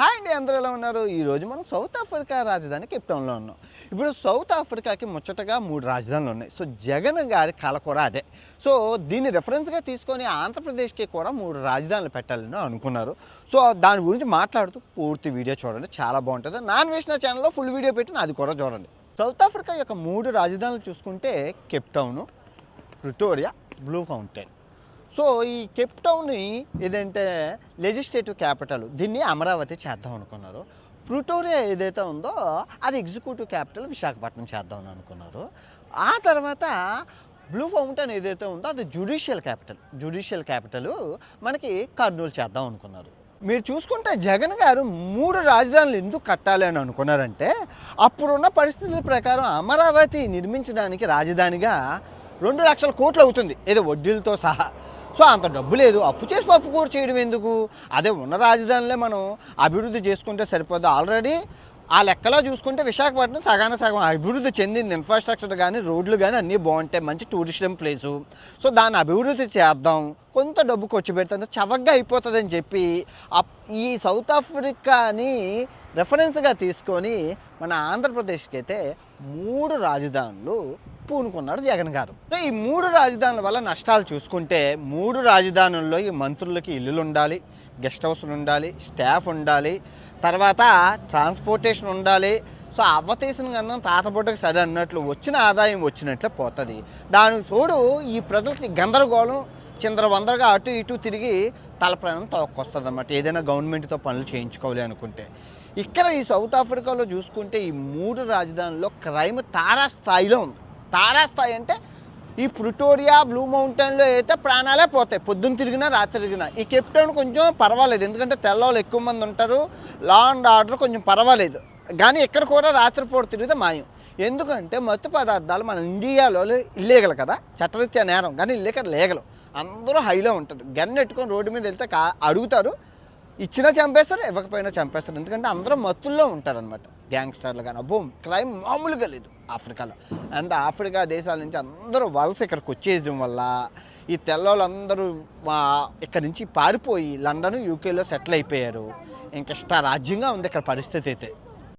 Hi అండి, అందరూ ఎలా ఉన్నారు? ఈరోజు మనం సౌత్ ఆఫ్రికా రాజధాని కేప్ టౌన్లో ఉన్నాం. ఇప్పుడు సౌత్ ఆఫ్రికాకి ముచ్చటగా 3 రాజధానులు ఉన్నాయి. సో జగన్ గారి కల కూడా అదే. సో దీన్ని రెఫరెన్స్గా తీసుకొని ఆంధ్రప్రదేశ్కి కూడా 3 రాజధానులు పెట్టాలని అనుకున్నారు. సో దాని గురించి మాట్లాడుతూ పూర్తి వీడియో చూడండి, చాలా బాగుంటుంది. నాన్ వేసిన ఛానల్లో ఫుల్ వీడియో పెట్టిన అది కూడా చూడండి. సౌత్ ఆఫ్రికా యొక్క 3 రాజధానులు చూసుకుంటే Cape town, Pretoria, blue fountain. So ఈ కేప్ టౌన్ని ఏదంటే లెజిస్లేటివ్ క్యాపిటల్, దీన్ని అమరావతి చేద్దాం అనుకున్నారు. ప్రిటోరియా ఏదైతే ఉందో అది ఎగ్జిక్యూటివ్ క్యాపిటల్, విశాఖపట్నం చేద్దామని అనుకున్నారు. ఆ తర్వాత బ్లూ ఫౌంటైన్ ఏదైతే ఉందో అది జ్యుడిషియల్ క్యాపిటల్ మనకి కర్నూలు చేద్దాం అనుకున్నారు. మీరు చూసుకుంటే జగన్ గారు 3 రాజధానులు ఎందుకు కట్టాలి అని అనుకున్నారంటే, అప్పుడున్న పరిస్థితుల ప్రకారం అమరావతి నిర్మించడానికి రాజధానిగా 2 లక్షల కోట్లు అవుతుంది, ఏదో వడ్డీలతో సహా. సో అంత డబ్బు లేదు, అప్పు చేసి పప్పు కూర చేయడం ఎందుకు? అదే ఉన్న రాజధానిలో మనం అభివృద్ధి చేసుకుంటే సరిపోద్ది. ఆల్రెడీ ఆ లెక్కలో చూసుకుంటే విశాఖపట్నం సగం అభివృద్ధి చెందింది. ఇన్ఫ్రాస్ట్రక్చర్ కానీ రోడ్లు కానీ అన్నీ బాగుంటాయి, మంచి టూరిస్టం ప్లేసు. సో దాన్ని అభివృద్ధి చేద్దాం, కొంత డబ్బు ఖర్చు పెడితే చవకగా అయిపోతుందని చెప్పి ఈ సౌత్ ఆఫ్రికాని రెఫరెన్స్గా తీసుకొని మన ఆంధ్రప్రదేశ్కి అయితే 3 రాజధానులు పూనుకున్నాడు జగన్ గారు. ఈ 3 రాజధానుల వల్ల నష్టాలు చూసుకుంటే, 3 రాజధానుల్లో ఈ మంత్రులకి ఇల్లులు ఉండాలి, గెస్ట్ హౌస్లు ఉండాలి, స్టాఫ్ ఉండాలి, తర్వాత ట్రాన్స్పోర్టేషన్ ఉండాలి. సో అవ్వతీసిన గంధం తాతబొట్టకి సరే అన్నట్లు వచ్చిన ఆదాయం వచ్చినట్లే పోతుంది. దానికి తోడు ఈ ప్రజలకి గందరగోళం, చిందరవందరగా అటు ఇటు తిరిగి తలప్రాణం తోక్కొస్తుంది అన్నమాట, ఏదైనా గవర్నమెంట్తో పనులు చేయించుకోవాలి అనుకుంటే. ఇక్కడ ఈ సౌత్ ఆఫ్రికాలో చూసుకుంటే ఈ 3 రాజధానుల్లో క్రైమ్ తారాస్థాయిలో ఉంది. తారాస్థాయి అంటే ఈ ప్రిటోరియా, బ్లూ మౌంటైన్లో అయితే ప్రాణాలే పోతాయి, పొద్దున్న తిరిగినా రాత్రి తిరిగినా. ఈ కేప్ టౌన్ కొంచెం పర్వాలేదు, ఎందుకంటే తెల్లవాళ్ళు ఎక్కువ మంది ఉంటారు, లా అండ్ ఆర్డర్ కొంచెం పర్వాలేదు. కానీ ఇక్కడ కూడా రాత్రిపూట తిరిగితే మాయం. ఎందుకంటే మత్తు పదార్థాలు మన ఇండియాలో ఇల్లీగల్ కదా, చట్టరీత్యా నేరం, కానీ ఇక్కడ లీగల్. అందరూ హైలో ఉంటారు, గన్ ఎట్టుకొని రోడ్డు మీద వెళ్తే అడుగుతారు, ఇచ్చినా చంపేస్తారు, ఇవ్వకపోయినా చంపేస్తారు. ఎందుకంటే అందరూ మత్తుల్లో ఉంటారనమాట, గ్యాంగ్స్టర్లు. కానీ అబ్బో క్రైమ్ మామూలుగా లేదు ఆఫ్రికాలో. అండ్ ఆఫ్రికా దేశాల నుంచి అందరూ వలస ఇక్కడికి వచ్చేయడం వల్ల ఈ తెల్లవాళ్ళందరూ ఇక్కడ నుంచి పారిపోయి లండన్, యూకేలో సెటిల్ అయిపోయారు. ఇంక ఇష్ట రాజ్యంగా ఉంది ఇక్కడ పరిస్థితి అయితే.